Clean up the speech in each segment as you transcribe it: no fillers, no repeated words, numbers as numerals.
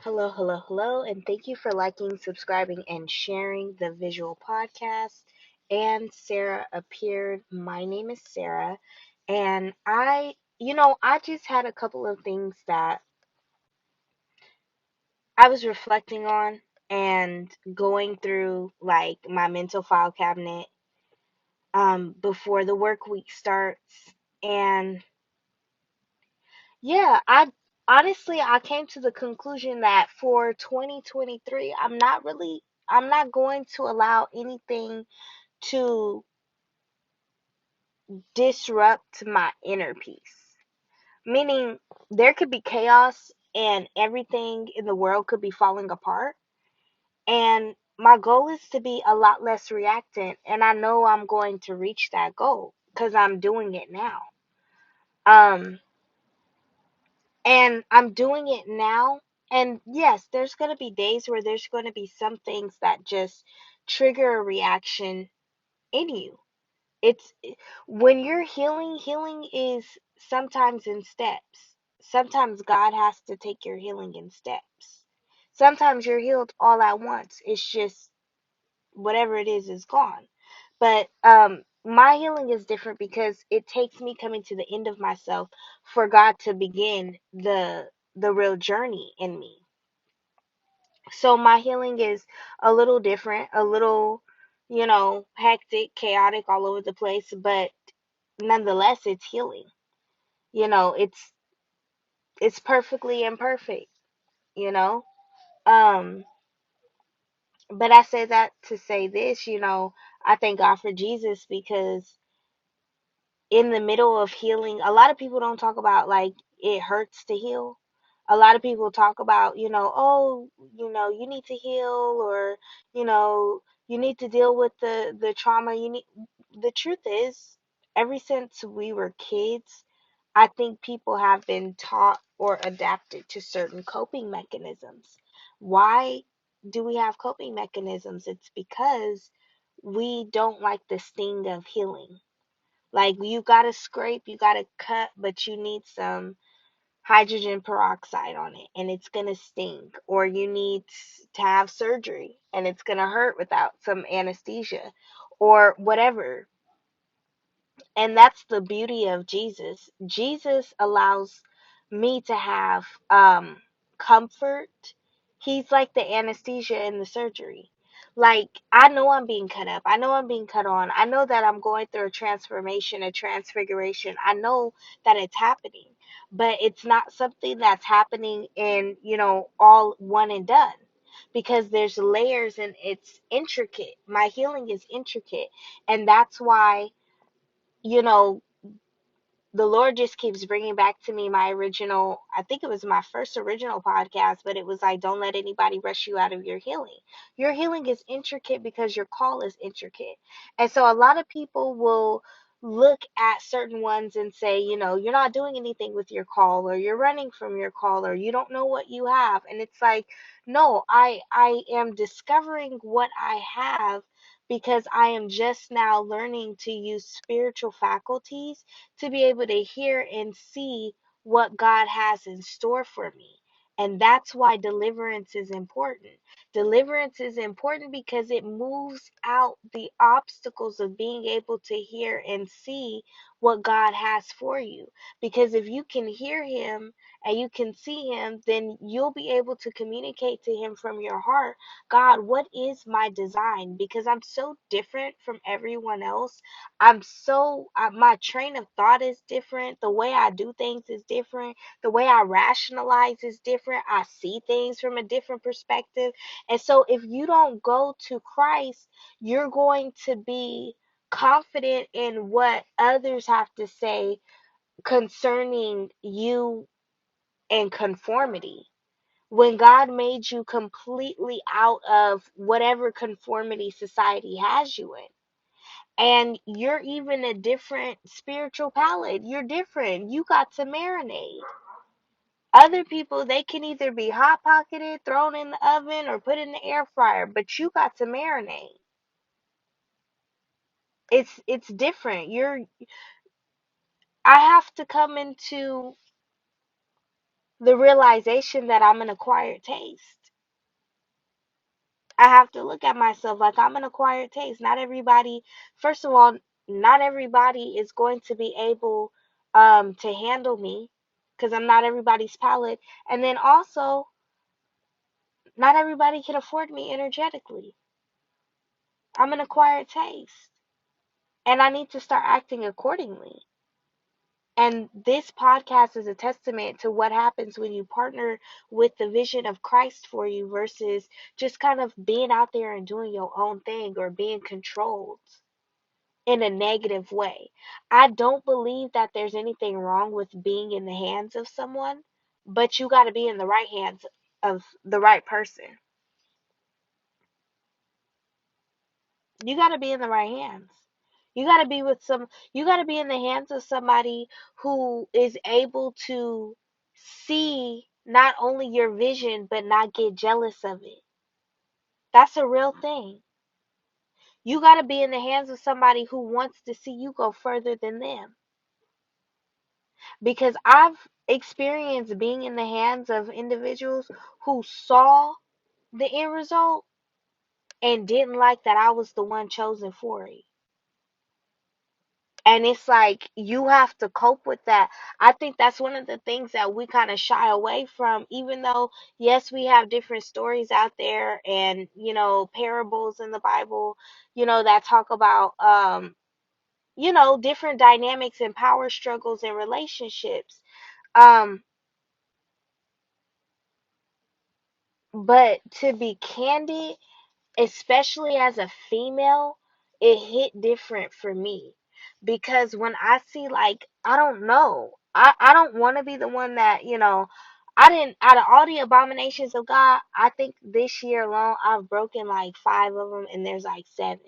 Hello, hello, hello, and thank you for liking, subscribing, and sharing the visual podcast. And Sarah appeared. My name is Sarah, and I just had a couple of things that I was reflecting on and going through like my mental file cabinet before the work week starts. And yeah, I came to the conclusion that for 2023, I'm not going to allow anything to disrupt my inner peace. Meaning there could be chaos and everything in the world could be falling apart. And my goal is to be a lot less reactant, and I know I'm going to reach that goal because I'm doing it now. Um And I'm doing it now. And yes, there's going to be days where there's going to be some things that just trigger a reaction in you. It's when you're healing, healing is sometimes in steps. Sometimes God has to take your healing in steps. Sometimes you're healed all at once. It's just whatever it is gone. But my healing is different because it takes me coming to the end of myself for God to begin the real journey in me. So my healing is a little different, a little, hectic, chaotic all over the place, but nonetheless it's healing. You know, it's perfectly imperfect, you know? Um but I say that to say this, I thank God for Jesus because in the middle of healing, a lot of people don't talk about like it hurts to heal. A lot of people talk about, oh, you need to heal, or, you need to deal with the trauma. The truth is, ever since we were kids, I think people have been taught or adapted to certain coping mechanisms. Why do we have coping mechanisms? It's because we don't like the sting of healing. Like you gotta scrape, you gotta cut, but you need some hydrogen peroxide on it and it's gonna sting. Or you need to have surgery and it's gonna hurt without some anesthesia or whatever. And that's the beauty of Jesus. Jesus allows me to have comfort. He's like the anesthesia in the surgery. Like, I know I'm being cut up. I know I'm being cut on. I know that I'm going through a transformation, a transfiguration. I know that it's happening. But it's not something that's happening in, all one and done. Because there's layers and it's intricate. My healing is intricate. And that's why, you know, the Lord just keeps bringing back to me my original, I think it was my first original podcast, but it was like, don't let anybody rush you out of your healing. Your healing is intricate because your call is intricate. And so a lot of people will look at certain ones and say, you're not doing anything with your call, or you're running from your call, or you don't know what you have. And it's like, no, I am discovering what I have because I am just now learning to use spiritual faculties to be able to hear and see what God has in store for me. And that's why deliverance is important. Deliverance is important because it moves out the obstacles of being able to hear and see what God has for you. Because if you can hear Him and you can see Him, then you'll be able to communicate to Him from your heart, God, what is my design? Because I'm so different from everyone else. My train of thought is different. The way I do things is different. The way I rationalize is different. I see things from a different perspective. And so if you don't go to Christ, you're going to be confident in what others have to say concerning you and conformity. When God made you completely out of whatever conformity society has you in. And you're even a different spiritual palette. You're different. You got to marinate. Other people, they can either be hot pocketed, thrown in the oven, or put in the air fryer, but you got to marinate. It's different. I have to come into the realization that I'm an acquired taste. I have to look at myself like I'm an acquired taste. Not everybody, first of all, not everybody is going to be able to handle me because I'm not everybody's palate. And then also, not everybody can afford me energetically. I'm an acquired taste. And I need to start acting accordingly. And this podcast is a testament to what happens when you partner with the vision of Christ for you versus just kind of being out there and doing your own thing or being controlled in a negative way. I don't believe that there's anything wrong with being in the hands of someone, but you got to be in the right hands of the right person. You got to be in the right hands. You got to be in the hands of somebody who is able to see not only your vision, but not get jealous of it. That's a real thing. You got to be in the hands of somebody who wants to see you go further than them. Because I've experienced being in the hands of individuals who saw the end result and didn't like that I was the one chosen for it. And it's like you have to cope with that. I think that's one of the things that we kind of shy away from, even though, yes, we have different stories out there and, parables in the Bible, that talk about, different dynamics and power struggles and relationships. Um, but to be candid, especially as a female, it hit different for me because when I see, like, I don't know, I don't want to be the one that, I didn't, out of all the abominations of God, I think this year alone I've broken like five of them and there's like seven,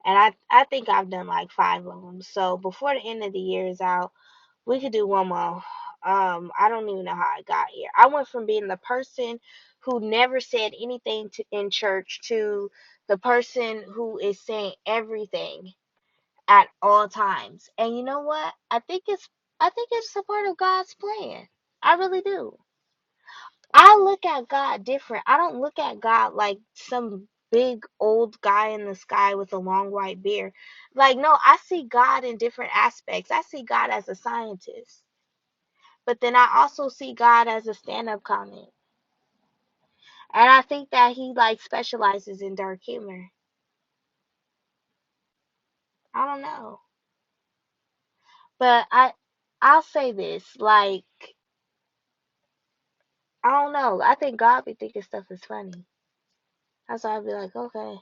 and I think I've done like five of them. So before the end of the year is out, we could do one more. I don't even know how I got here. I went from being the person who never said anything in church to the person who is saying everything at all times. And you know what? I think it's a part of God's plan. I really do. I look at God different. I don't look at God like some big old guy in the sky with a long white beard. Like, no, I see God in different aspects. I see God as a scientist. But then I also see God as a stand-up comic. And I think that he like specializes in dark humor. I don't know. But I'll say this, like, I don't know. I think God be thinking stuff is funny. That's why I'd be like, okay.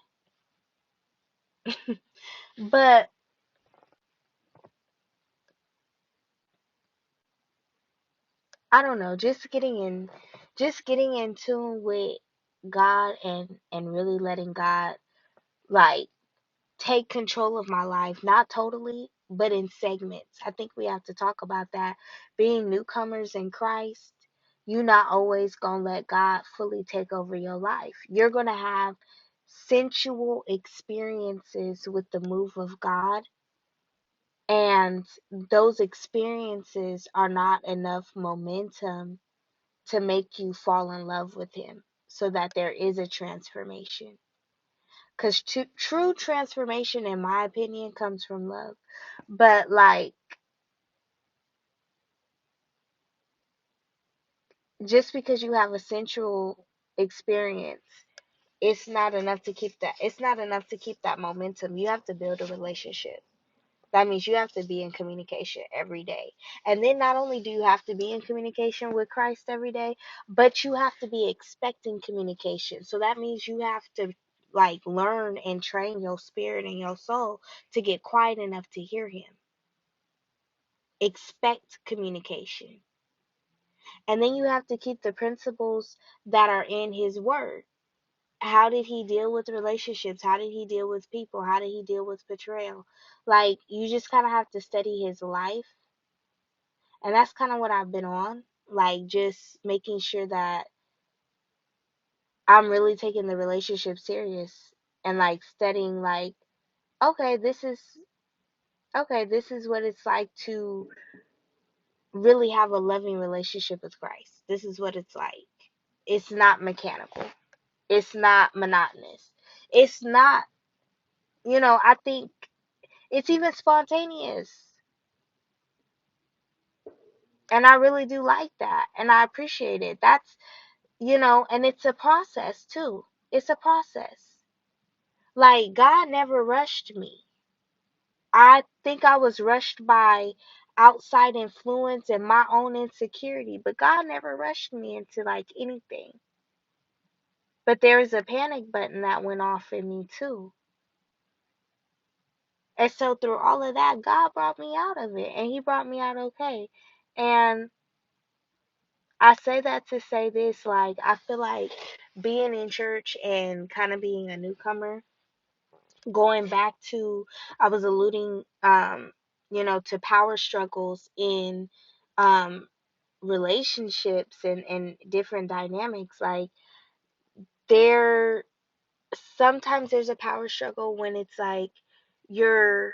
But I don't know, just getting in tune with God and really letting God like take control of my life, not totally, but in segments. I think we have to talk about that. Being newcomers in Christ, you're not always going to let God fully take over your life. You're going to have sensual experiences with the move of God, and those experiences are not enough momentum to make you fall in love with Him so that there is a transformation. Because true transformation, in my opinion, comes from love. But, like, just because you have a sensual experience, it's not enough to keep that momentum. You have to build a relationship. That means you have to be in communication every day. And then not only do you have to be in communication with Christ every day, but you have to be expecting communication. So that means you have to like learn and train your spirit and your soul to get quiet enough to hear him. Expect communication. And then you have to keep the principles that are in his word. How did he deal with relationships? How did he deal with people? How did he deal with betrayal? Like, you just kind of have to study his life. And that's kind of what I've been on. Like, just making sure that I'm really taking the relationship serious and like studying, like, okay, this is okay, this is what it's like to really have a loving relationship with Christ. This is what it's like. It's not mechanical. It's not monotonous. It's not, I think it's even spontaneous. And I really do like that. And I appreciate it. And it's a process too. It's a process. Like, God never rushed me. I think I was rushed by outside influence and my own insecurity, but God never rushed me into like anything. But there was a panic button that went off in me too. And so through all of that, God brought me out of it, and He brought me out okay. And I say that to say this, like, I feel like being in church and kind of being a newcomer, going back to, I was alluding, to power struggles in um, relationships and different dynamics. Like, there, sometimes there's a power struggle when it's like you're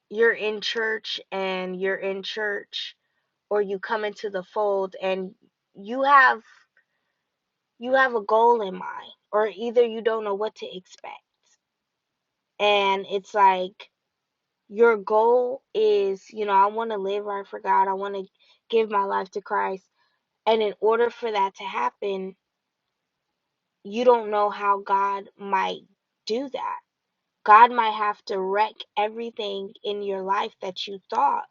you're in church or you come into the fold and you have you have a goal in mind, or either you don't know what to expect. And it's like your goal is, I want to live right for God. I want to give my life to Christ. And in order for that to happen, you don't know how God might do that. God might have to wreck everything in your life that you thought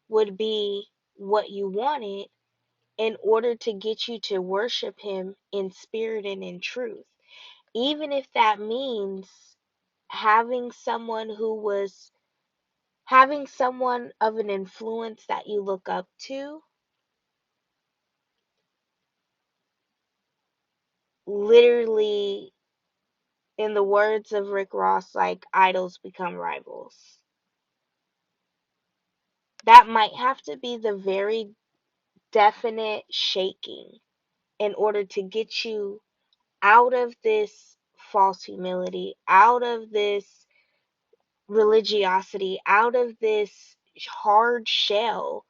would be what you wanted in order to get you to worship Him in spirit and in truth. Even if that means having someone who was having someone of an influence that you look up to, literally, in the words of Rick Ross, like idols become rivals. That might have to be the very definite shaking in order to get you out of this false humility, out of this religiosity, out of this hard shell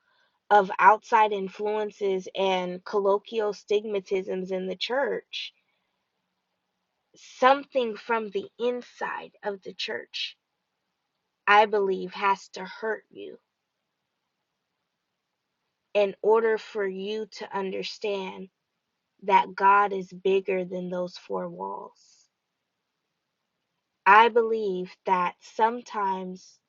of outside influences and colloquial stigmatisms in the church. Something from the inside of the church, I believe, has to hurt you in order for you to understand that God is bigger than those four walls. I believe that sometimes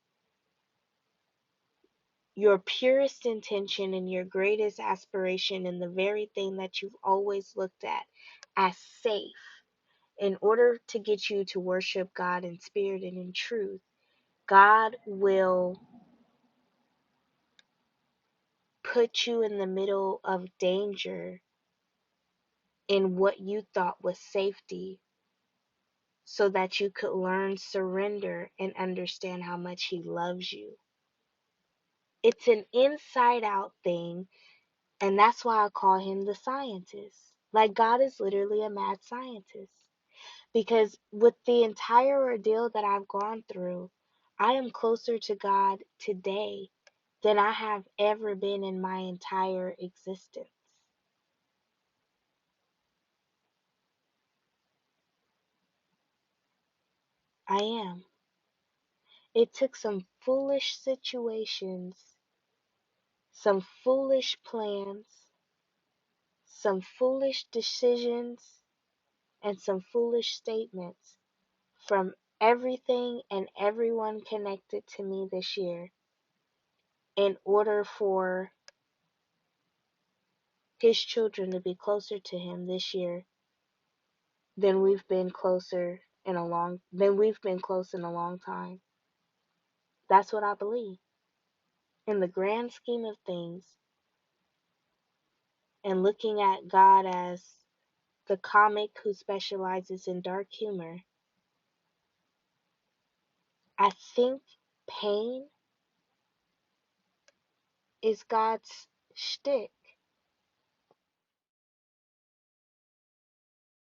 your purest intention and your greatest aspiration and the very thing that you've always looked at as safe, in order to get you to worship God in spirit and in truth, God will put you in the middle of danger in what you thought was safety so that you could learn surrender and understand how much He loves you. It's an inside out thing, and that's why I call Him the scientist. Like, God is literally a mad scientist. Because with the entire ordeal that I've gone through, I am closer to God today than I have ever been in my entire existence. I am. It took some foolish situations, some foolish plans, some foolish decisions, and some foolish statements from everything and everyone connected to me this year in order for His children to be closer to Him this year than we've been close in a long time. That's what I believe. In the grand scheme of things, and looking at God as the comic who specializes in dark humor, I think pain is God's shtick.